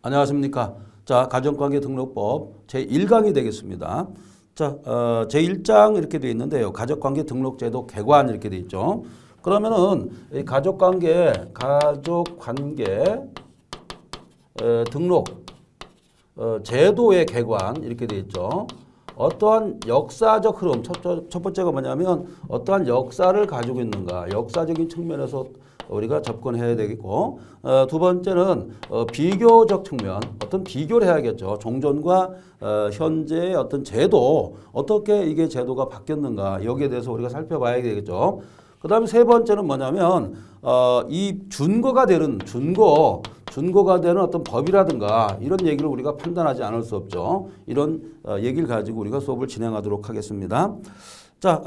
안녕하십니까. 자, 가정관계 등록법 제1강이 되겠습니다. 자, 제1장 이렇게 되어 있는데요. 가족관계 등록제도 개관 이렇게 되어 있죠. 그러면은 이 가족관계 등록 제도의 개관 이렇게 되어 있죠. 어떠한 역사적 흐름, 첫 번째가 뭐냐면 어떠한 역사를 가지고 있는가, 역사적인 측면에서 우리가 접근해야 되겠고, 두 번째는 비교적 측면, 어떤 비교를 해야겠죠. 종전과 현재의 어떤 제도, 어떻게 이게 제도가 바뀌었는가, 여기에 대해서 우리가 살펴봐야 되겠죠. 그 다음에 세 번째는 뭐냐면 이 준거가 되는 어떤 법이라든가 이런 얘기를 우리가 판단하지 않을 수 없죠. 이런 얘기를 가지고 우리가 수업을 진행하도록 하겠습니다. 자,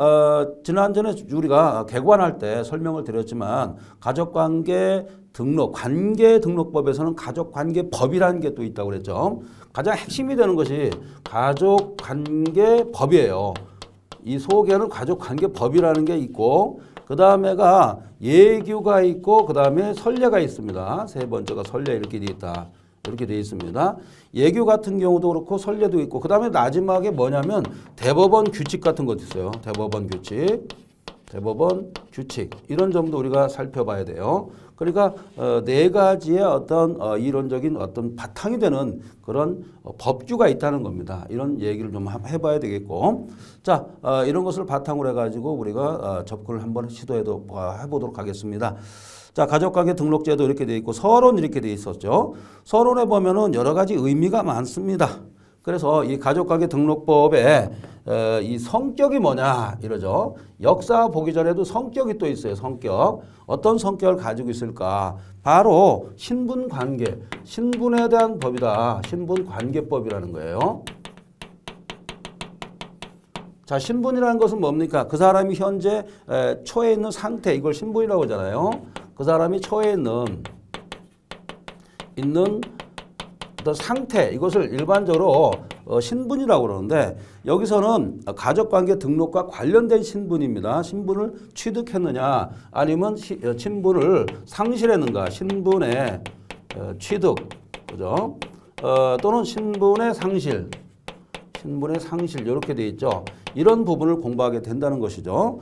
지난전에 우리가 개관할 때 설명을 드렸지만 가족관계 등록법에서는 가족관계법이라는 게 또 있다고 그랬죠. 가장 핵심이 되는 것이 가족관계법이에요. 이 속에는 가족관계법이라는 게 있고, 그 다음에가 예규가 있고, 그 다음에 선례가 있습니다. 세 번째가 선례 이렇게 되어 있다. 이렇게 되어 있습니다. 예규 같은 경우도 그렇고 선례도 있고, 그 다음에 마지막에 뭐냐면 대법원 규칙 같은 것도 있어요. 대법원 규칙 이런 점도 우리가 살펴봐야 돼요. 그러니까 네 가지의 어떤 이론적인 어떤 바탕이 되는 그런 법규가 있다는 겁니다. 이런 얘기를 좀 해봐야 되겠고, 자, 이런 것을 바탕으로 해가지고 우리가 접근을 한번 해보도록 하겠습니다. 자, 가족관계 등록제도 이렇게 되어 있고, 서론 이렇게 되어 있었죠. 서론에 보면은 여러 가지 의미가 많습니다. 그래서 이 가족관계 등록법에 이 성격이 뭐냐 이러죠. 역사 보기 전에도 성격이 또 있어요. 성격. 어떤 성격을 가지고 있을까? 바로 신분관계, 신분에 대한 법이다. 신분관계법이라는 거예요. 자, 신분이라는 것은 뭡니까? 그 사람이 현재 처해 있는 상태, 이걸 신분이라고 하잖아요. 그 사람이 처해 있는 어떤 상태, 이것을 일반적으로 신분이라고 그러는데, 여기서는 가족관계 등록과 관련된 신분입니다. 신분을 취득했느냐 아니면 신분을 상실했는가, 신분의 취득, 그죠? 또는 신분의 상실 이렇게 돼 있죠. 이런 부분을 공부하게 된다는 것이죠.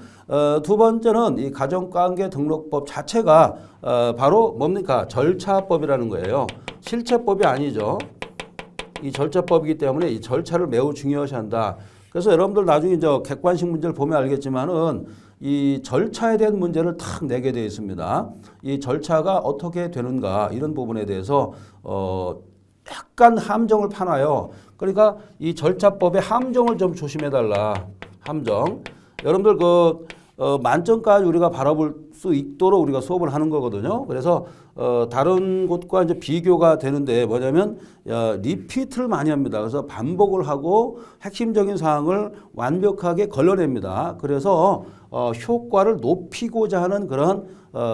두 번째는 이 가족관계 등록법 자체가 바로 뭡니까? 절차법이라는 거예요. 실체법이 아니죠. 이 절차법이기 때문에 이 절차를 매우 중요시한다. 그래서 여러분들 나중에 이제 객관식 문제를 보면 알겠지만은 이 절차에 대한 문제를 탁 내게 되어 있습니다. 이 절차가 어떻게 되는가 이런 부분에 대해서 약간 함정을 파놔요. 그러니까 이 절차법의 함정을 좀 조심해달라. 함정. 여러분들 만점까지 우리가 바라볼 수 있도록 우리가 수업을 하는 거거든요. 그래서 다른 곳과 이제 비교가 되는데 뭐냐면 리피트를 많이 합니다. 그래서 반복을 하고 핵심적인 사항을 완벽하게 걸러냅니다. 그래서 효과를 높이고자 하는 그런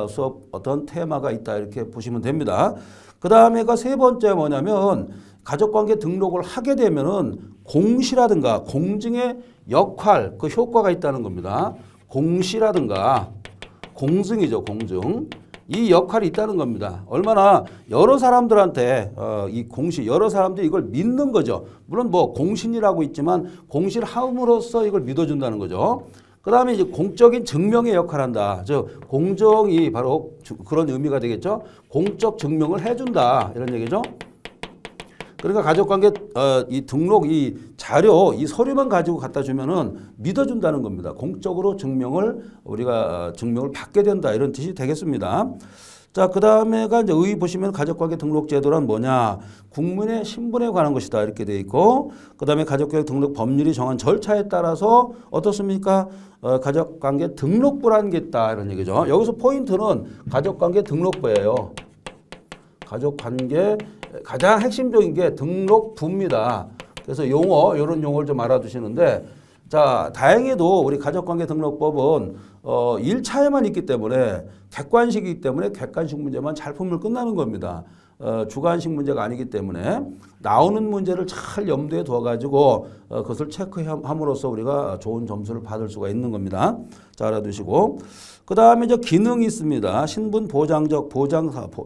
수업 어떤 테마가 있다 이렇게 보시면 됩니다. 그 다음에가 세 번째 뭐냐면 가족관계 등록을 하게 되면은 공시라든가 공증의 역할, 그 효과가 있다는 겁니다. 공시라든가 공증이죠, 공증. 이 역할이 있다는 겁니다. 얼마나 여러 사람들한테 이 공시, 여러 사람들이 이걸 믿는 거죠. 물론 뭐 공신이라고 있지만 공시를 함으로써 이걸 믿어준다는 거죠. 그 다음에 이제 공적인 증명의 역할을 한다. 즉 공정이 바로 그런 의미가 되겠죠. 공적 증명을 해준다 이런 얘기죠. 그러니까 가족관계 이 등록 이 자료 이 서류만 가지고 갖다 주면은 믿어준다는 겁니다. 공적으로 우리가 증명을 받게 된다 이런 뜻이 되겠습니다. 자, 그 다음에가 이제 보시면 가족관계 등록제도란 뭐냐? 국민의 신분에 관한 것이다 이렇게 돼 있고, 그 다음에 가족관계 등록 법률이 정한 절차에 따라서 어떻습니까? 가족관계 등록부라는 게 있다 이런 얘기죠. 여기서 포인트는 가족관계 등록부예요. 가족관계 가장 핵심적인 게 등록부입니다. 그래서 용어 이런 용어를 좀 알아두시는데, 자, 다행히도 우리 가족관계 등록법은 1차에만 있기 때문에 객관식이기 때문에 객관식 문제만 잘 풀면 끝나는 겁니다. 주관식 문제가 아니기 때문에 나오는 문제를 잘 염두에 두어가지고 그것을 체크함으로써 우리가 좋은 점수를 받을 수가 있는 겁니다. 자, 알아두시고. 그 다음에 이제 기능이 있습니다. 신분 보장적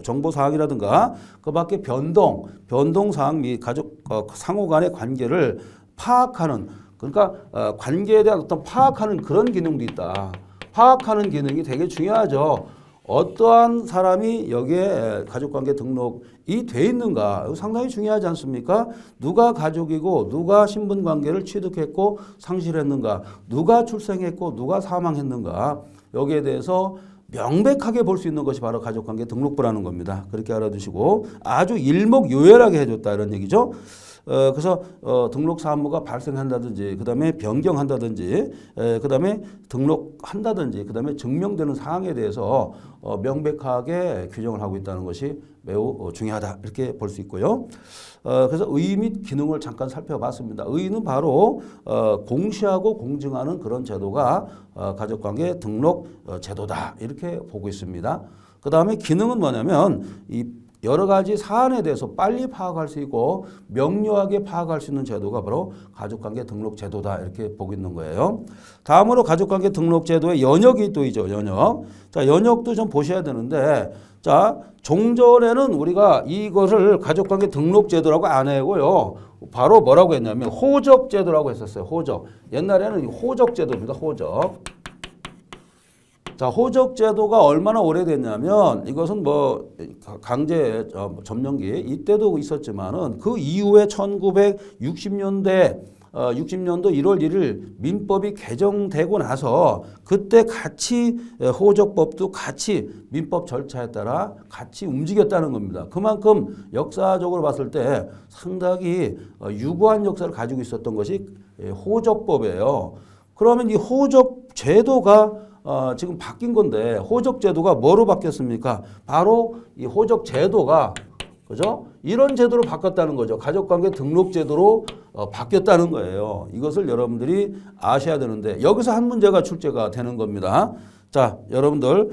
정보사항이라든가 그 밖에 변동사항 및 가족 상호 간의 관계를 파악하는, 그러니까 관계에 대한 어떤 파악하는 그런 기능도 있다. 파악하는 기능이 되게 중요하죠. 어떠한 사람이 여기에 가족관계 등록이 돼 있는가, 이거 상당히 중요하지 않습니까? 누가 가족이고 누가 신분관계를 취득했고 상실했는가, 누가 출생했고 누가 사망했는가, 여기에 대해서 명백하게 볼 수 있는 것이 바로 가족관계 등록부라는 겁니다. 그렇게 알아두시고 아주 일목요연하게 해줬다 이런 얘기죠. 그래서 등록 사무가 발생한다든지, 그 다음에 변경한다든지, 그 다음에 등록한다든지, 그 다음에 증명되는 사항에 대해서 명백하게 규정을 하고 있다는 것이 매우 중요하다 이렇게 볼 수 있고요. 그래서 의 및 기능을 잠깐 살펴봤습니다. 의는 바로 공시하고 공증하는 그런 제도가 가족관계 등록 제도다 이렇게 보고 있습니다. 그 다음에 기능은 뭐냐면 이 여러 가지 사안에 대해서 빨리 파악할 수 있고 명료하게 파악할 수 있는 제도가 바로 가족관계 등록 제도다 이렇게 보고 있는 거예요. 다음으로 가족관계 등록 제도의 연역이 또 있죠. 연역. 자, 연역도 좀 보셔야 되는데, 자, 종전에는 우리가 이것을 가족관계 등록 제도라고 안 하고요. 바로 뭐라고 했냐면 호적 제도라고 했었어요. 호적. 옛날에는 호적 제도입니다. 호적. 자, 호적 제도가 얼마나 오래됐냐면 이것은 뭐 강제 점령기 이때도 있었지만은 그 이후에 1960년대 60년도 1월 1일 민법이 개정되고 나서 그때 같이 호적법도 같이 민법 절차에 따라 같이 움직였다는 겁니다. 그만큼 역사적으로 봤을 때 상당히 유구한 역사를 가지고 있었던 것이 호적법이에요. 그러면 이 호적 제도가 지금 바뀐 건데 호적 제도가 뭐로 바뀌었습니까? 바로 이 호적 제도가 그죠? 이런 제도로 바뀌었다는 거죠. 가족관계 등록 제도로 바뀌었다는 거예요. 이것을 여러분들이 아셔야 되는데 여기서 한 문제가 출제가 되는 겁니다. 자, 여러분들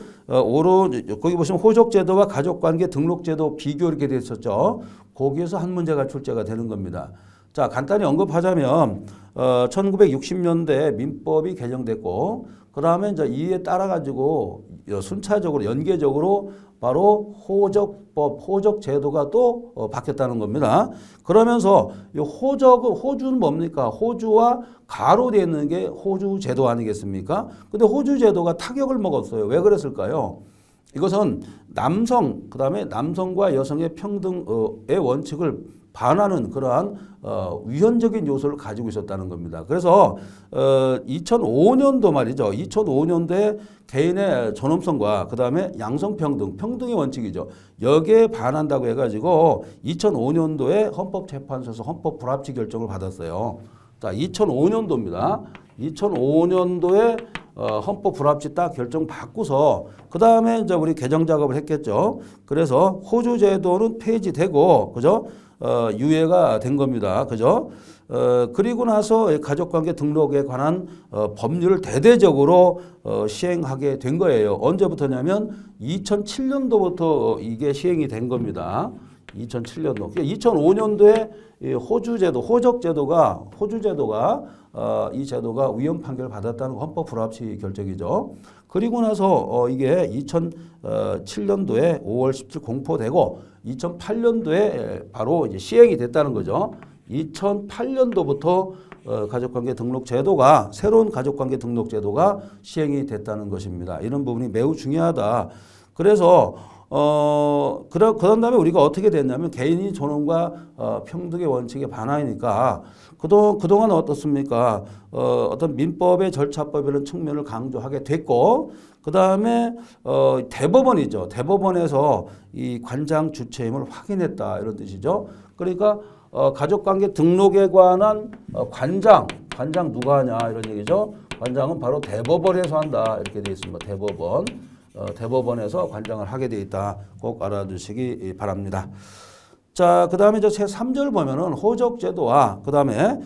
거기 보시면 호적 제도와 가족관계 등록 제도 비교 이렇게 돼 있었죠. 거기에서 한 문제가 출제가 되는 겁니다. 자, 간단히 언급하자면 1960년대 민법이 개정됐고 그 다음에 이제 이에 따라 가지고 순차적으로 연계적으로 바로 호적법, 호적 제도가 또 바뀌었다는 겁니다. 그러면서 이 호주는 뭡니까? 호주와 가로 되어 있는 게 호주 제도 아니겠습니까? 근데 호주 제도가 타격을 먹었어요. 왜 그랬을까요? 이것은 남성, 그 다음에 남성과 여성의 평등의 원칙을 반하는 그러한 위헌적인 요소를 가지고 있었다는 겁니다. 그래서 2005년도 말이죠. 2005년도에 개인의 존엄성과 그 다음에 양성평등, 평등의 원칙이죠. 여기에 반한다고 해가지고 2005년도에 헌법재판소에서 헌법 불합치 결정을 받았어요. 자, 2005년도입니다. 2005년도에 헌법 불합치 딱 결정 받고서 그 다음에 이제 우리 개정 작업을 했겠죠. 그래서 호주 제도는 폐지되고, 그죠? 유예가 된 겁니다. 그죠? 그리고 나서 가족관계 등록에 관한 법률을 대대적으로 시행하게 된 거예요. 언제부터냐면 2007년도부터 이게 시행이 된 겁니다. 2007년도. 2005년도에 호주 제도, 호적 제도가, 호주 제도가 이 제도가 위헌 판결을 받았다는 헌법 불합치 결정이죠. 그리고 나서 이게 2007년도에 5월 17일 공포되고 2008년도에 바로 이제 시행이 됐다는 거죠. 2008년도부터 가족관계 등록 제도가, 새로운 가족관계 등록 제도가 시행이 됐다는 것입니다. 이런 부분이 매우 중요하다. 그래서 그런 다음에 우리가 어떻게 됐냐면 개인이 존엄과 평등의 원칙에 반하니까 그동안 어떻습니까? 어떤 민법의 절차법이라는 측면을 강조하게 됐고, 그 다음에 대법원이죠. 대법원에서 이 관장 주체임을 확인했다 이런 뜻이죠. 그러니까 가족관계 등록에 관한 관장 누가 하냐 이런 얘기죠. 관장은 바로 대법원에서 한다 이렇게 되어 있습니다. 대법원. 대법원에서 관장을 하게 되어 있다. 꼭 알아두시기 바랍니다. 자, 그 다음에 이제 제3절 보면은 호적제도와 그 다음에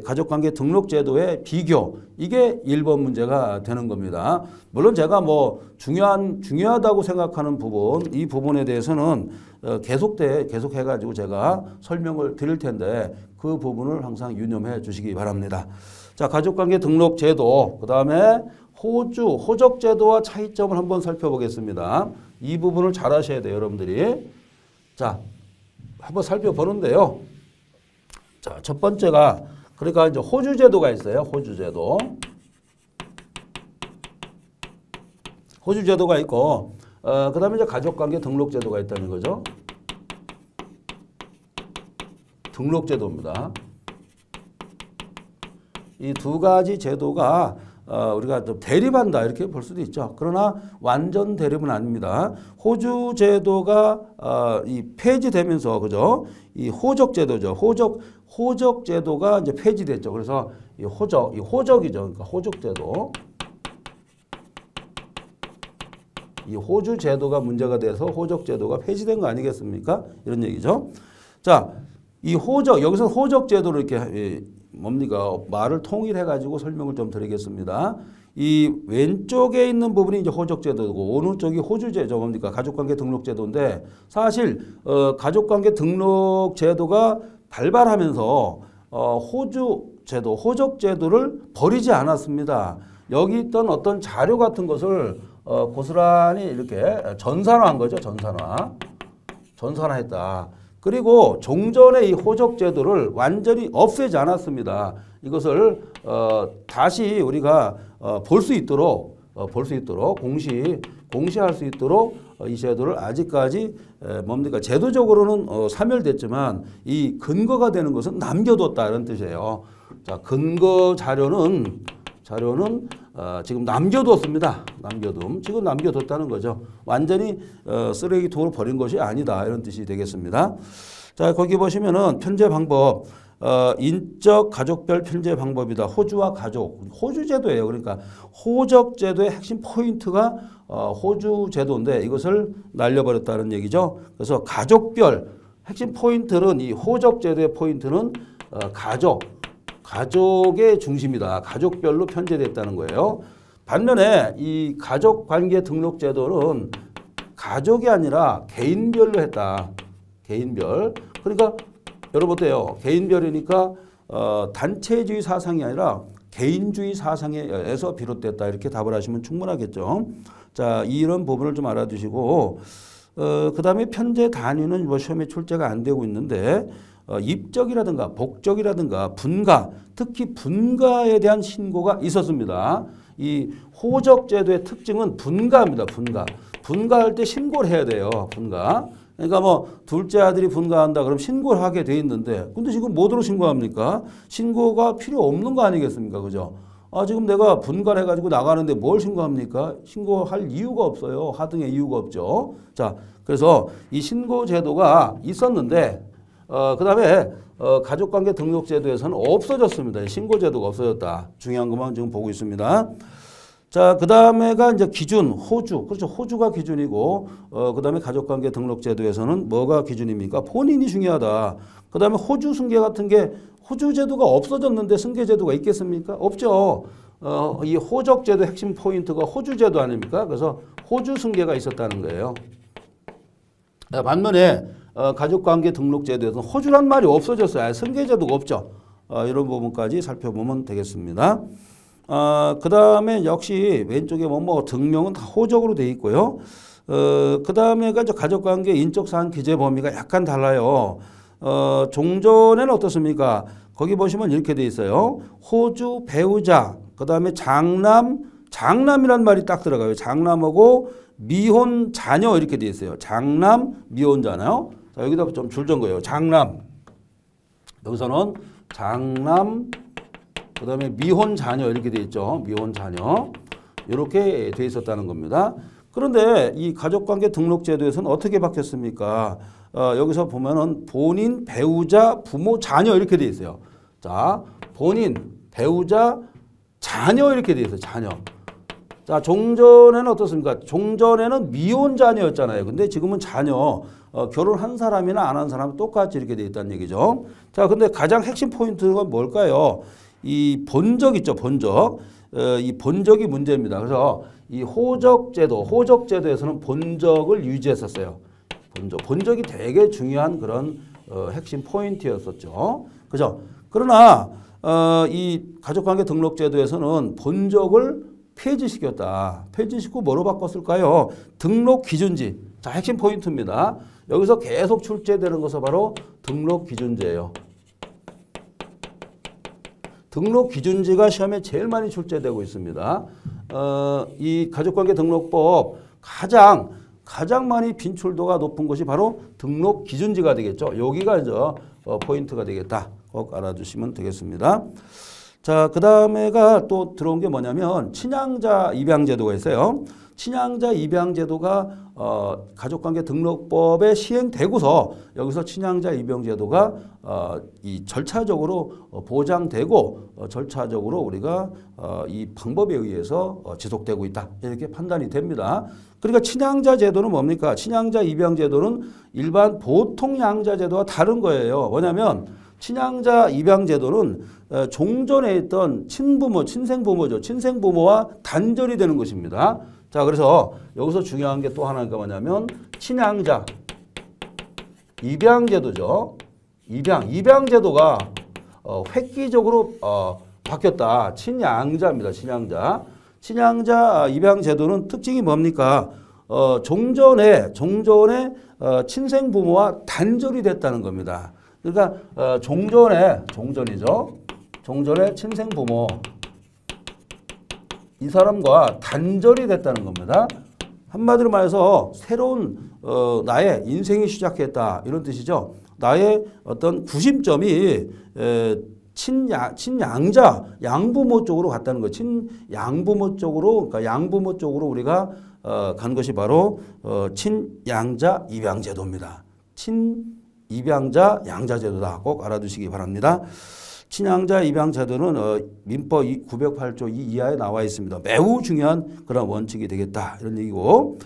가족관계 등록제도의 비교, 이게 1번 문제가 되는 겁니다. 물론 제가 뭐 중요하다고 생각하는 부분, 이 부분에 대해서는 계속해가지고 제가 설명을 드릴 텐데 그 부분을 항상 유념해 주시기 바랍니다. 자, 가족관계 등록 제도, 그 다음에 호적 제도와 차이점을 한번 살펴보겠습니다. 이 부분을 잘 하셔야 돼요, 여러분들이. 자, 한번 살펴보는데요. 자, 첫 번째가 그러니까 이제 호주 제도가 있어요. 호주 제도. 호주 제도가 있고, 그 다음에 이제 가족관계 등록 제도가 있다는 거죠. 등록 제도입니다. 이 두 가지 제도가 우리가 좀 대립한다 이렇게 볼 수도 있죠. 그러나 완전 대립은 아닙니다. 호주 제도가 이 폐지되면서 그죠? 이 호적 제도죠. 호적 제도가 이제 폐지됐죠. 그래서 이 호적이죠. 그러니까 호적 제도. 이 호주 제도가 문제가 돼서 호적 제도가 폐지된 거 아니겠습니까? 이런 얘기죠. 자, 이 여기서 호적 제도를 이렇게 뭡니까? 말을 통일해 가지고 설명을 좀 드리겠습니다. 이 왼쪽에 있는 부분이 이제 호적 제도고 오른쪽이 호주 제도 뭡니까? 가족관계 등록 제도인데 사실 가족관계 등록 제도가 발발하면서 호주 제도, 호적 제도를 버리지 않았습니다. 여기 있던 어떤 자료 같은 것을 고스란히 이렇게 전산화한 거죠. 전산화했다. 그리고 종전의 이 호적 제도를 완전히 없애지 않았습니다. 이것을 다시 우리가 볼 수 있도록 공시할 수 있도록 이 제도를 아직까지 뭡니까 제도적으로는 사멸됐지만 이 근거가 되는 것은 남겨뒀다 이런 뜻이에요. 자, 근거 자료는 지금 남겨뒀습니다. 지금 남겨뒀다는 거죠. 완전히 쓰레기통으로 버린 것이 아니다 이런 뜻이 되겠습니다. 자, 거기 보시면은 편제 방법 인적 가족별 편제 방법이다. 호주와 가족 호주 제도예요. 그러니까 호적 제도의 핵심 포인트가 호주 제도인데 이것을 날려버렸다는 얘기죠. 그래서 가족별 핵심 포인트는 이 호적 제도의 포인트는 가족의 중심이다. 가족별로 편제됐다는 거예요. 반면에 이 가족관계 등록 제도는 가족이 아니라 개인별로 했다. 개인별. 그러니까 여러분 어때요? 개인별이니까 단체주의 사상이 아니라 개인주의 사상에서 비롯됐다. 이렇게 답을 하시면 충분하겠죠. 자, 이런 부분을 좀 알아두시고 그 다음에 편제 단위는 뭐 시험에 출제가 안 되고 있는데 입적이라든가 복적이라든가 분가, 특히 분가에 대한 신고가 있었습니다. 이 호적 제도의 특징은 분가입니다. 분가할 때 신고를 해야 돼요. 분가. 그러니까 뭐 둘째 아들이 분가한다 그럼 신고를 하게 돼 있는데 근데 지금 뭐로 신고합니까? 신고가 필요 없는 거 아니겠습니까? 그죠? 지금 내가 분가를 해가지고 나가는데 뭘 신고합니까? 신고할 이유가 없어요. 하등의 이유가 없죠. 자, 그래서 이 신고 제도가 있었는데 그 다음에 가족관계 등록제도에서는 없어졌습니다. 신고제도가 없어졌다. 중요한 것만 지금 보고 있습니다. 자, 그 다음에가 이제 기준, 호주. 그렇죠. 호주가 기준이고, 그 다음에 가족관계 등록제도에서는 뭐가 기준입니까? 본인이 중요하다. 그 다음에 호주 승계 같은 게 호주제도가 없어졌는데 승계제도가 있겠습니까? 없죠. 이 호적제도 핵심 포인트가 호주제도 아닙니까? 그래서 호주 승계가 있었다는 거예요. 반면에 가족관계 등록제도에서는 호주란 말이 없어졌어요. 아예 승계제도가 없죠. 이런 부분까지 살펴보면 되겠습니다. 그 다음에 역시 왼쪽에 뭐 등명은 다 호적으로 되어 있고요. 그 다음에가 가족관계 인적사항 기재 범위가 약간 달라요. 종전에는 어떻습니까? 거기 보시면 이렇게 되어 있어요. 호주 배우자, 그 다음에 장남이란 말이 딱 들어가요. 장남하고 미혼 자녀 이렇게 되어 있어요. 장남, 미혼 자녀. 자, 여기다 좀 줄전 거예요. 장남. 여기서는 장남, 그 다음에 미혼 자녀 이렇게 되어 있죠. 미혼 자녀. 이렇게 되어 있었다는 겁니다. 그런데 이 가족관계 등록제도에서는 어떻게 바뀌었습니까? 여기서 보면은 본인, 배우자, 부모, 자녀 이렇게 되어 있어요. 자, 본인, 배우자, 자녀 이렇게 되어 있어요. 자녀. 자, 종전에는 어떻습니까? 종전에는 미혼 자녀였잖아요. 근데 지금은 자녀. 결혼한 사람이나 안 한 사람 똑같이 이렇게 되어 있다는 얘기죠. 자, 근데 가장 핵심 포인트가 뭘까요? 이 본적 있죠. 본적. 이 본적이 문제입니다. 그래서 이 호적제도에서는 본적을 유지했었어요. 본적이 되게 중요한 그런 핵심 포인트였었죠. 그죠? 그러나 이 가족관계 등록제도에서는 본적을 폐지시켰다. 폐지시키고 뭐로 바꿨을까요? 등록 기준지. 자, 핵심 포인트입니다. 여기서 계속 출제되는 것은 바로 등록 기준제예요. 등록 기준지가 시험에 제일 많이 출제되고 있습니다. 이 가족관계 등록법 가장 많이 빈출도가 높은 것이 바로 등록 기준지가 되겠죠. 여기가 이제 포인트가 되겠다. 꼭 알아두시면 되겠습니다. 자, 그 다음에가 또 들어온 게 뭐냐면 친양자 입양제도가 있어요. 친양자 입양제도가 가족관계 등록법에 시행되고서 여기서 친양자 입양제도가 이 절차적으로 보장되고 절차적으로 우리가 이 방법에 의해서 지속되고 있다. 이렇게 판단이 됩니다. 그러니까 친양자 제도는 뭡니까? 친양자 입양제도는 일반 보통 양자 제도와 다른 거예요. 뭐냐면 친양자 입양제도는 종전에 있던 친부모, 친생부모죠. 친생부모와 단절이 되는 것입니다. 자, 그래서 여기서 중요한 게 또 하나가 뭐냐면 친양자 입양제도죠. 입양제도가 획기적으로 바뀌었다. 친양자입니다. 친양자 입양제도는 특징이 뭡니까? 종전에 친생부모와 단절이 됐다는 겁니다. 그러니까 종전이죠. 종전에 친생부모 이 사람과 단절이 됐다는 겁니다. 한마디로 말해서 새로운 나의 인생이 시작했다 이런 뜻이죠. 나의 어떤 구심점이 친양자 양부모 쪽으로 갔다는 거예요. 친양부모 쪽으로 그러니까 양부모 쪽으로 우리가 간 것이 바로 친양자 입양제도입니다. 친입양자 양자제도다. 꼭 알아두시기 바랍니다. 친양자 입양제도는 민법 908조 2 이하에 나와 있습니다. 매우 중요한 그런 원칙이 되겠다 이런 얘기고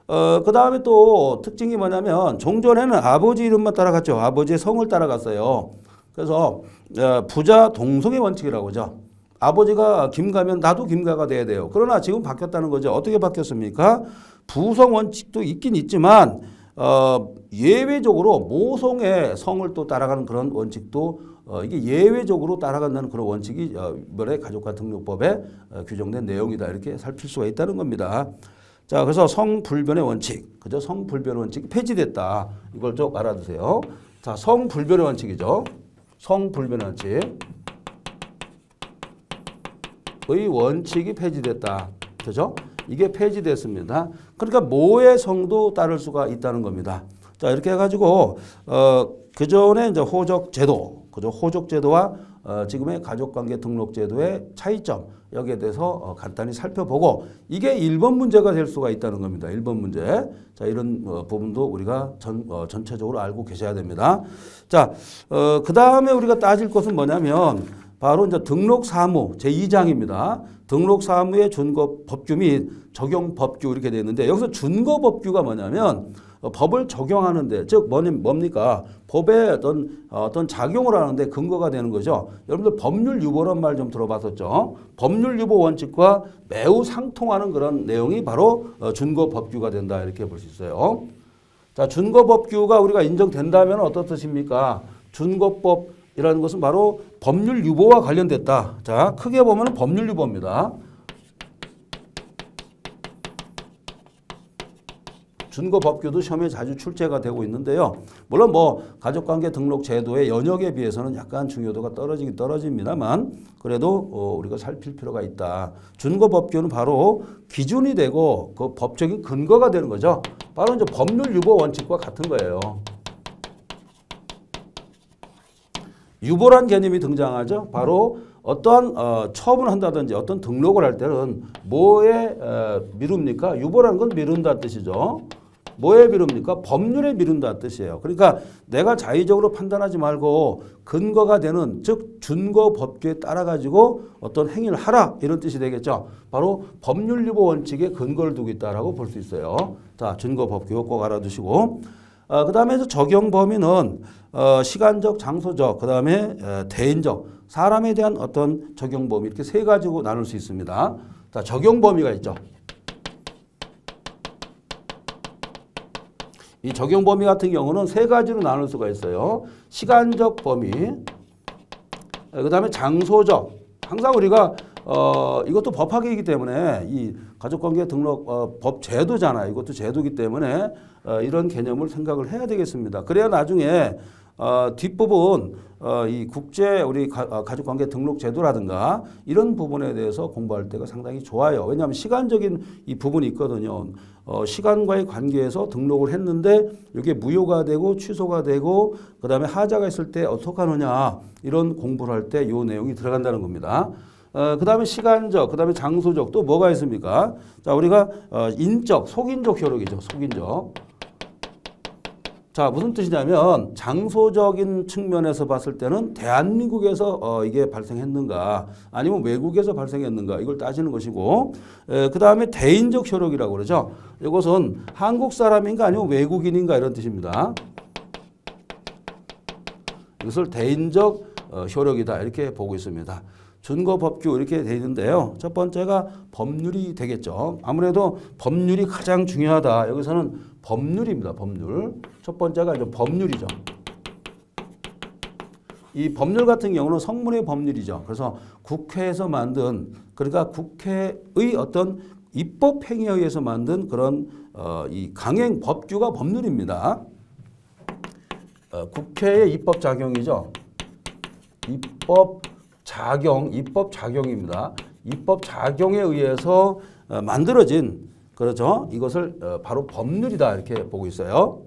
그 다음에 또 특징이 뭐냐면 종전에는 아버지 이름만 따라갔죠. 아버지의 성을 따라갔어요. 그래서 부자 동성의 원칙이라고 하죠. 아버지가 김가면 나도 김가가 돼야 돼요. 그러나 지금 바뀌었다는 거죠. 어떻게 바뀌었습니까? 부성 원칙도 있긴 있지만 예외적으로 모성의 성을 또 따라가는 그런 원칙도 이게 예외적으로 따라간다는 그런 원칙이 이번에 가족과 등록법에 규정된 내용이다. 이렇게 살필 수가 있다는 겁니다. 자, 그래서 성불변의 원칙, 그죠? 성불변의 원칙이 폐지됐다. 이걸 좀 알아두세요. 자, 성불변의 원칙이죠. 성불변의 원칙. 의 원칙이 폐지됐다. 그죠? 이게 폐지됐습니다. 그러니까 모의 성도 따를 수가 있다는 겁니다. 자, 이렇게 해가지고 그전에 이제 호적제도, 그죠? 호적제도와 지금의 가족관계 등록제도의 차이점 여기에 대해서 간단히 살펴보고 이게 1번 문제가 될 수가 있다는 겁니다. 1번 문제. 자, 이런 부분도 우리가 전체적으로 알고 계셔야 됩니다. 자, 그 다음에 우리가 따질 것은 뭐냐면 바로 이제 등록사무 제2장입니다. 등록사무의 준거법규 및 적용법규 이렇게 되어 있는데 여기서 준거법규가 뭐냐면 법을 적용하는데 즉 뭡니까? 법에 어떤 작용을 하는데 근거가 되는 거죠. 여러분들 법률 유보란 말 좀 들어봤었죠. 법률 유보 원칙과 매우 상통하는 그런 내용이 바로 준거법규가 된다 이렇게 볼 수 있어요. 자, 준거법규가 우리가 인정된다면 어떤 뜻입니까? 준거법이라는 것은 바로 법률 유보와 관련됐다. 자, 크게 보면 법률 유보입니다. 준거법규도 시험에 자주 출제가 되고 있는데요. 물론 뭐 가족관계 등록 제도의 연역에 비해서는 약간 중요도가 떨어지긴 떨어집니다만 그래도 우리가 살필 필요가 있다. 준거법규는 바로 기준이 되고 그 법적인 근거가 되는 거죠. 바로 이제 법률 유보 원칙과 같은 거예요. 유보란 개념이 등장하죠. 바로 어떠한 처분을 한다든지 어떤 등록을 할 때는 뭐에 미룹니까? 유보라는 건 미룬다는 뜻이죠. 뭐에 미룹니까? 법률에 미룬다는 뜻이에요. 그러니까 내가 자의적으로 판단하지 말고 근거가 되는 즉 준거법규에 따라 가지고 어떤 행위를 하라 이런 뜻이 되겠죠. 바로 법률 유보 원칙에 근거를 두고 있다라고 볼 수 있어요. 자, 준거법규 꼭 알아두시고 그 다음에 적용 범위는 시간적, 장소적, 그 다음에 대인적, 사람에 대한 어떤 적용 범위 이렇게 세 가지로 나눌 수 있습니다. 자, 적용 범위가 있죠. 이 적용 범위 같은 경우는 세 가지로 나눌 수가 있어요. 시간적 범위, 그 다음에 장소적. 항상 우리가 이것도 법학이기 때문에 이 가족관계 등록 법 제도잖아요. 이것도 제도이기 때문에 이런 개념을 생각을 해야 되겠습니다. 그래야 나중에 뒷부분 이 국제 우리 가족관계 등록 제도라든가 이런 부분에 대해서 공부할 때가 상당히 좋아요. 왜냐하면 시간적인 이 부분이 있거든요. 시간과의 관계에서 등록을 했는데 이게 무효가 되고 취소가 되고 그 다음에 하자가 있을 때 어떻게 하느냐 이런 공부를 할 때 이 내용이 들어간다는 겁니다. 그 다음에 시간적, 그 다음에 장소적 또 뭐가 있습니까? 자, 우리가 인적, 속인적 효력이죠. 속인적. 자, 무슨 뜻이냐면 장소적인 측면에서 봤을 때는 대한민국에서 이게 발생했는가 아니면 외국에서 발생했는가 이걸 따지는 것이고 그 다음에 대인적 효력이라고 그러죠. 이것은 한국 사람인가 아니면 외국인인가 이런 뜻입니다. 이것을 대인적 효력이다 이렇게 보고 있습니다. 준거법규 이렇게 되어 있는데요. 첫 번째가 법률이 되겠죠. 아무래도 법률이 가장 중요하다. 여기서는 법률입니다. 법률. 첫 번째가 이제 법률이죠. 이 법률 같은 경우는 성문의 법률이죠. 그래서 국회에서 만든 그러니까 국회의 어떤 입법 행위에 의해서 만든 그런 이 강행 법규가 법률입니다. 국회의 입법 작용이죠. 입법 작용입니다. 입법 작용에 의해서 만들어진 그렇죠. 이것을 바로 법률이다 이렇게 보고 있어요.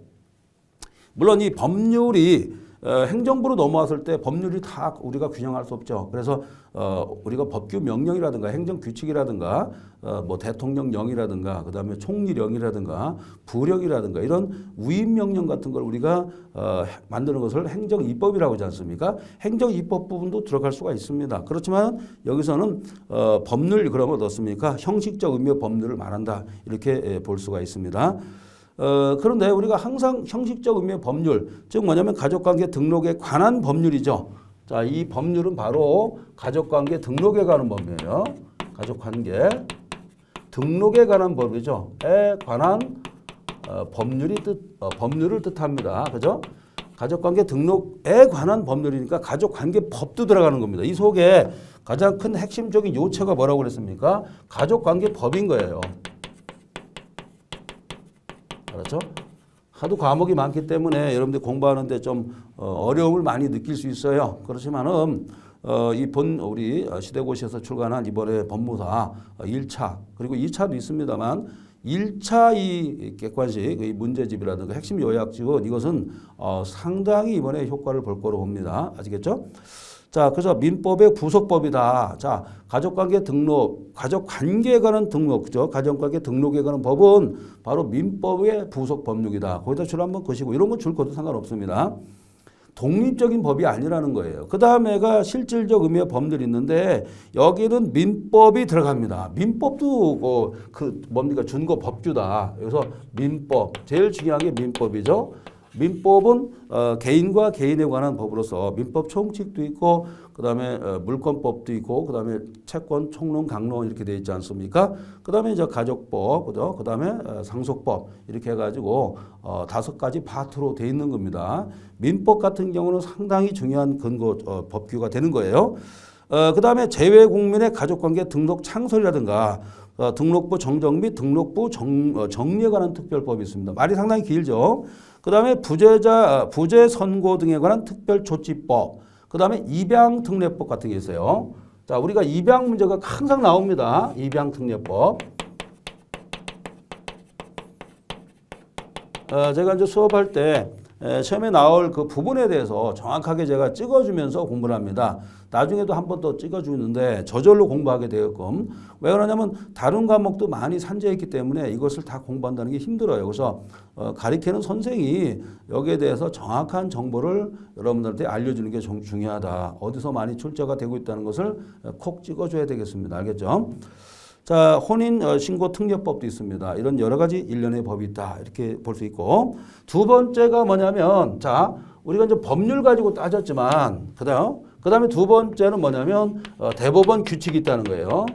물론 이 법률이 행정부로 넘어왔을 때 법률이 다 우리가 규정할 수 없죠. 그래서 우리가 법규 명령이라든가 행정규칙이라든가 뭐 대통령령이라든가 그 다음에 총리령이라든가 부령이라든가 이런 위임명령 같은 걸 우리가 만드는 것을 행정입법이라고 하지 않습니까? 행정입법 부분도 들어갈 수가 있습니다. 그렇지만 여기서는 법률 그러면 어떻습니까? 형식적 의미의 법률을 말한다 이렇게 볼 수가 있습니다. 그런데 우리가 항상 형식적 의미의 법률, 즉 뭐냐면 가족관계 등록에 관한 법률이죠. 자, 이 법률은 바로 가족관계 등록에 관한 법이에요. 가족관계 등록에 관한 법이죠. 에 관한 법률을 뜻합니다. 그죠? 가족관계 등록에 관한 법률이니까 가족관계법도 들어가는 겁니다. 이 속에 가장 큰 핵심적인 요체가 뭐라고 그랬습니까? 가족관계법인 거예요. 그렇죠? 하도 과목이 많기 때문에 여러분들 공부하는데 좀 어려움을 많이 느낄 수 있어요. 그렇지만은 우리 시대고시에서 출간한 이번에 법무사 1차 그리고 2차도 있습니다만 1차 이 객관식 이 문제집이라든가 핵심 요약집은 이것은 상당히 이번에 효과를 볼 거로 봅니다. 아시겠죠? 자, 그래서 민법의 부속법이다. 자, 가족관계 등록, 가족관계에 관한 등록, 그죠? 가족관계 등록에 관한 법은 바로 민법의 부속법률이다. 거기다 줄 한번 거시고 이런 건 줄 것도 상관없습니다. 독립적인 법이 아니라는 거예요. 그 다음에가 실질적 의미의 법률이 있는데 여기는 민법이 들어갑니다. 민법도 뭡니까? 준거 법규다. 그래서 민법, 제일 중요한 게 민법이죠. 민법은 개인과 개인에 관한 법으로서 민법 총칙도 있고 그 다음에 물권법도 있고 그 다음에 채권, 총론, 강론 이렇게 되어 있지 않습니까? 그 다음에 이제 가족법, 그죠? 그 다음에 상속법 이렇게 해가지고 5가지 파트로 되어 있는 겁니다. 민법 같은 경우는 상당히 중요한 근거 법규가 되는 거예요. 그 다음에 재외국민의 가족관계 등록 창설이라든가 등록부 정정 및 등록부 정리에 관한 특별법이 있습니다. 말이 상당히 길죠. 그 다음에 부재 선고 등에 관한 특별조치법, 그 다음에 입양특례법 같은 게 있어요. 자, 우리가 입양 문제가 항상 나옵니다. 입양특례법. 제가 이제 수업할 때 시험에 나올 그 부분에 대해서 정확하게 제가 찍어주면서 공부를 합니다. 나중에도 한 번 더 찍어주는데 저절로 공부하게 되게끔. 왜 그러냐면 다른 과목도 많이 산재했기 때문에 이것을 다 공부한다는 게 힘들어요. 그래서 가르치는 선생이 여기에 대해서 정확한 정보를 여러분들한테 알려주는 게 중요하다. 어디서 많이 출제가 되고 있다는 것을 콕 찍어줘야 되겠습니다. 알겠죠? 자, 혼인신고특례법도 있습니다. 이런 여러 가지 일련의 법이 있다. 이렇게 볼 수 있고. 두 번째가 뭐냐면, 자, 우리가 이제 법률 가지고 따졌지만, 그 다음에 두 번째는 뭐냐면, 대법원 규칙이 있다는 거예요.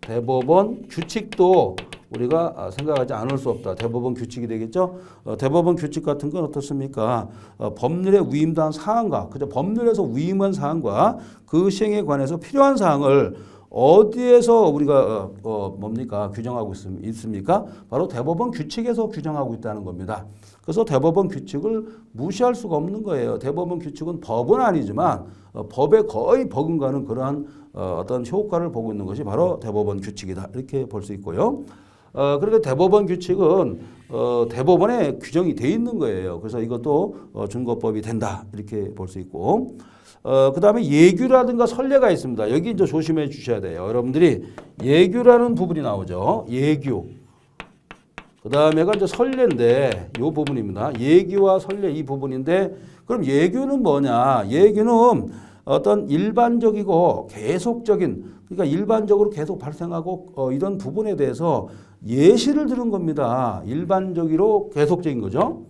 대법원 규칙도 우리가 생각하지 않을 수 없다. 대법원 규칙이 되겠죠. 대법원 규칙 같은 건 어떻습니까? 법률에 위임한 사항과 그죠? 법률에서 위임한 사항과 그 시행에 관해서 필요한 사항을 어디에서 우리가 뭡니까? 규정하고 있습니까? 바로 대법원 규칙에서 규정하고 있다는 겁니다. 그래서 대법원 규칙을 무시할 수가 없는 거예요. 대법원 규칙은 법은 아니지만 법에 거의 버금가는 그러한 어떤 효과를 보고 있는 것이 바로 대법원 규칙이다. 이렇게 볼 수 있고요. 그러니까 대법원 규칙은 대법원에 규정이 돼 있는 거예요. 그래서 이것도 준거법이 된다. 이렇게 볼 수 있고. 그 다음에 예규라든가 선례가 있습니다. 여기 이제 조심해 주셔야 돼요. 여러분들이 예규라는 부분이 나오죠. 예규. 그 다음에가 이제 선례인데 이 부분입니다. 예규와 선례 이 부분인데 그럼 예규는 뭐냐? 예규는 어떤 일반적이고 계속적인 그러니까 일반적으로 계속 발생하고 이런 부분에 대해서 예시를 들은 겁니다. 일반적으로 계속적인 거죠.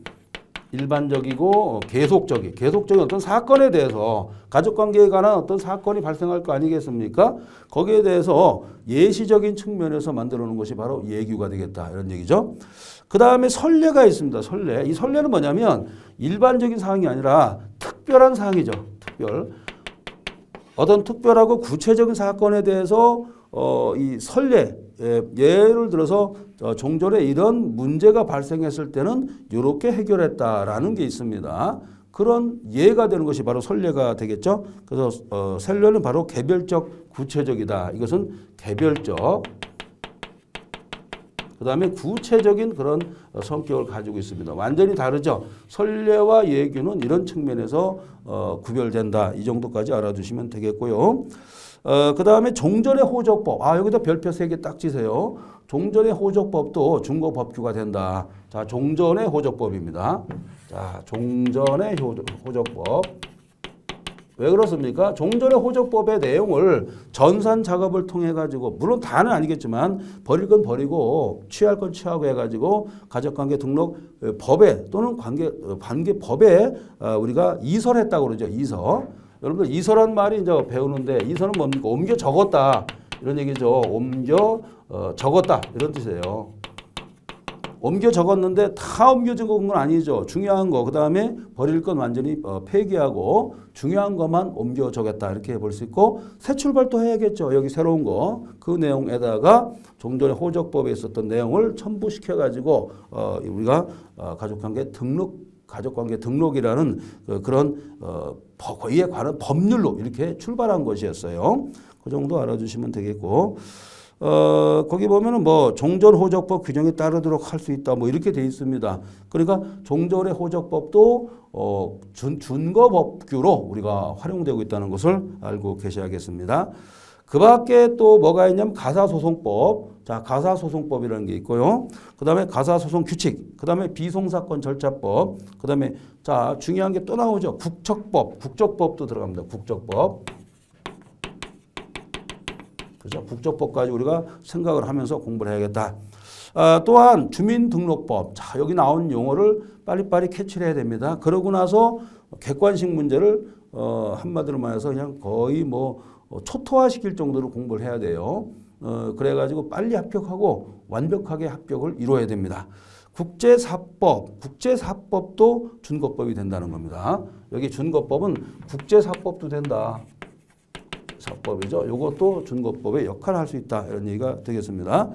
일반적이고 계속적인 어떤 사건에 대해서 가족관계에 관한 어떤 사건이 발생할 거 아니겠습니까? 거기에 대해서 예시적인 측면에서 만들어 놓은 것이 바로 예규가 되겠다 이런 얘기죠. 그 다음에 선례가 있습니다. 선례. 이 선례는 뭐냐면 일반적인 사항이 아니라 특별한 사항이죠. 어떤 특별하고 구체적인 사건에 대해서 이 선례 예를 들어서 종전에 이런 문제가 발생했을 때는 이렇게 해결했다라는 게 있습니다. 그런 예가 되는 것이 바로 선례가 되겠죠. 그래서 선례는 바로 개별적 구체적이다. 이것은 개별적 그 다음에 구체적인 그런 성격을 가지고 있습니다. 완전히 다르죠. 선례와 예규는 이런 측면에서 구별된다. 이 정도까지 알아두시면 되겠고요. 그 다음에 종전의 호적법. 여기다 별표 3개 딱 치세요. 종전의 호적법도 준거법규가 된다. 자, 종전의 호적법입니다. 자, 종전의 호적법. 왜 그렇습니까? 종전의 호적법의 내용을 전산 작업을 통해 가지고 물론 다는 아니겠지만 버릴 건 버리고 취할 건 취하고 해가지고 가족관계 등록 법에 또는 관계 법에 우리가 이설했다고 그러죠. 이설. 여러분들 이설한 말이 이제 배우는데 이설은 뭡니까? 옮겨 적었다 이런 얘기죠. 옮겨 적었다 이런 뜻이에요. 옮겨 적었는데 다 옮겨 적은 건 아니죠. 중요한 거 그 다음에 버릴 건 완전히 폐기하고 중요한 것만 옮겨 적었다 이렇게 볼 수 있고 새 출발도 해야겠죠. 여기 새로운 거 그 내용에다가 종전의 호적법에 있었던 내용을 첨부시켜 가지고 우리가 가족관계 등록이라는 그런 이에 관한 법률로 이렇게 출발한 것이었어요. 그 정도 알아주시면 되겠고 거기 보면은 뭐 종전 호적법 규정에 따르도록 할 수 있다 뭐 이렇게 돼 있습니다. 그러니까 종전의 호적법도 준거법규로 우리가 활용되고 있다는 것을 알고 계셔야겠습니다. 그 밖에 또 뭐가 있냐면 가사소송법. 자, 가사소송법이라는 게 있고요. 그 다음에 가사소송 규칙. 그 다음에 비송사건 절차법. 그 다음에 자, 중요한 게 또 나오죠. 국적법. 국적법도 들어갑니다. 국적법. 그죠? 국적법까지 우리가 생각을 하면서 공부를 해야겠다. 또한 주민등록법. 자, 여기 나온 용어를 빨리빨리 캐치를 해야 됩니다. 그러고 나서 객관식 문제를 한마디로 말해서 그냥 거의 뭐 초토화시킬 정도로 공부를 해야 돼요. 그래가지고 빨리 합격하고 완벽하게 합격을 이루어야 됩니다. 국제사법도 준거법이 된다는 겁니다. 여기 준거법은 국제사법도 된다. 사법이죠. 이것도 준거법의 역할을 할 수 있다. 이런 얘기가 되겠습니다.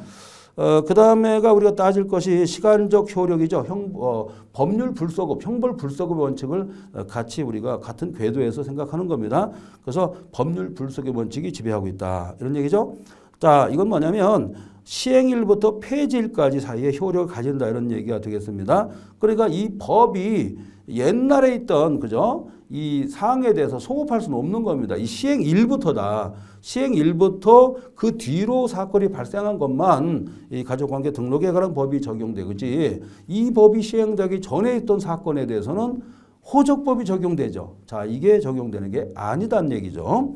그 다음에가 우리가 따질 것이 시간적 효력이죠. 법률 불소급, 형벌 불소급 원칙을 같이 우리가 같은 궤도에서 생각하는 겁니다. 그래서 법률 불소급 원칙이 지배하고 있다. 이런 얘기죠. 자, 이건 뭐냐면 시행일부터 폐지일까지 사이에 효력을 가진다. 이런 얘기가 되겠습니다. 그러니까 이 법이 옛날에 있던 그죠? 이 사항에 대해서 소급할 수는 없는 겁니다. 이 시행일부터다. 시행일부터 그 뒤로 사건이 발생한 것만 이 가족관계 등록에 관한 법이 적용되지 이 법이 시행되기 전에 있던 사건에 대해서는 호적법이 적용되죠. 자, 이게 적용되는 게 아니다는 얘기죠.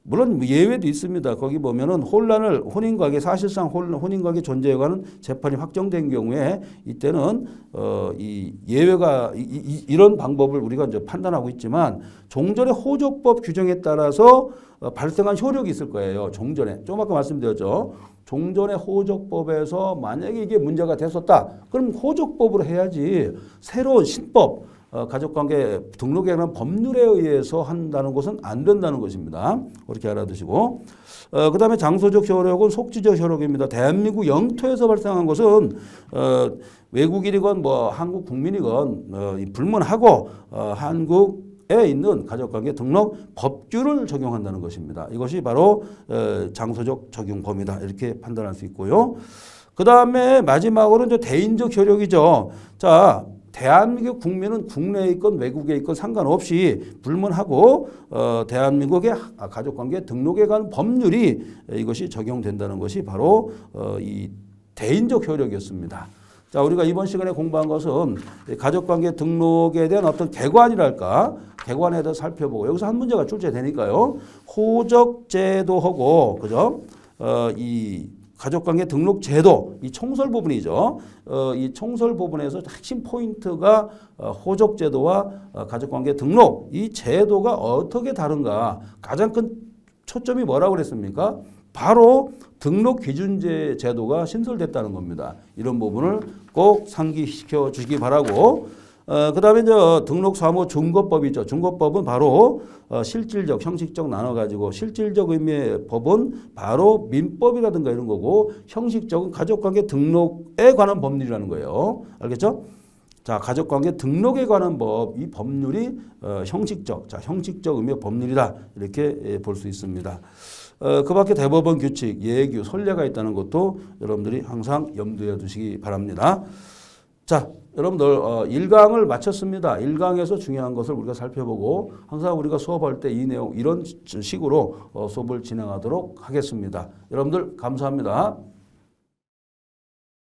물론 예외도 있습니다. 거기 보면은 혼인관계 사실상 혼인관계 존재에 관한 재판이 확정된 경우에 이때는 이 예외가 이런 방법을 우리가 이제 판단하고 있지만 종전의 호적법 규정에 따라서 발생한 효력이 있을 거예요. 종전에 좀 아까 말씀드렸죠. 종전의 호적법에서 만약에 이게 문제가 됐었다. 그럼 호적법으로 해야지 새로운 신법 가족관계 등록에 관한 법률에 의해서 한다는 것은 안 된다는 것입니다. 그렇게 알아두시고 그 다음에 장소적 효력은 속지적 효력입니다. 대한민국 영토에서 발생한 것은 외국인이건 뭐 한국 국민이건 불문하고 한국에 있는 가족관계 등록 법규를 적용한다는 것입니다. 이것이 바로 장소적 적용 범위다 이렇게 판단할 수 있고요. 그 다음에 마지막으로는 이제 대인적 효력이죠. 자. 대한민국 국민은 국내에 있건 외국에 있건 상관없이 불문하고 대한민국의 가족관계 등록에 관한 법률이 이것이 적용된다는 것이 바로 이 대인적 효력이었습니다. 자, 우리가 이번 시간에 공부한 것은 가족관계 등록에 대한 어떤 개관이랄까 개관에 대해서 살펴보고 여기서 한 문제가 출제되니까요. 호적제도하고 그죠? 이 가족관계 등록 제도, 이 총설 부분이죠. 이 총설 부분에서 핵심 포인트가 호적 제도와 가족관계 등록, 이 제도가 어떻게 다른가. 가장 큰 초점이 뭐라고 그랬습니까? 바로 등록 기준제 제도가 신설됐다는 겁니다. 이런 부분을 꼭 상기시켜 주시기 바라고 그 다음에 이제 등록사무 준거법이죠. 준거법은 바로 실질적, 형식적 나눠가지고 실질적 의미의 법은 바로 민법이라든가 이런 거고 형식적은 가족관계 등록에 관한 법률이라는 거예요. 알겠죠? 자, 가족관계 등록에 관한 법, 이 법률이 형식적, 자, 형식적 의미의 법률이다. 이렇게 볼 수 있습니다. 그 밖에 대법원 규칙, 예규, 선례가 있다는 것도 여러분들이 항상 염두에 두시기 바랍니다. 자, 여러분들 1강을 마쳤습니다. 1강에서 중요한 것을 우리가 살펴보고 항상 우리가 수업할 때 이 내용 이런 식으로 수업을 진행하도록 하겠습니다. 여러분들 감사합니다.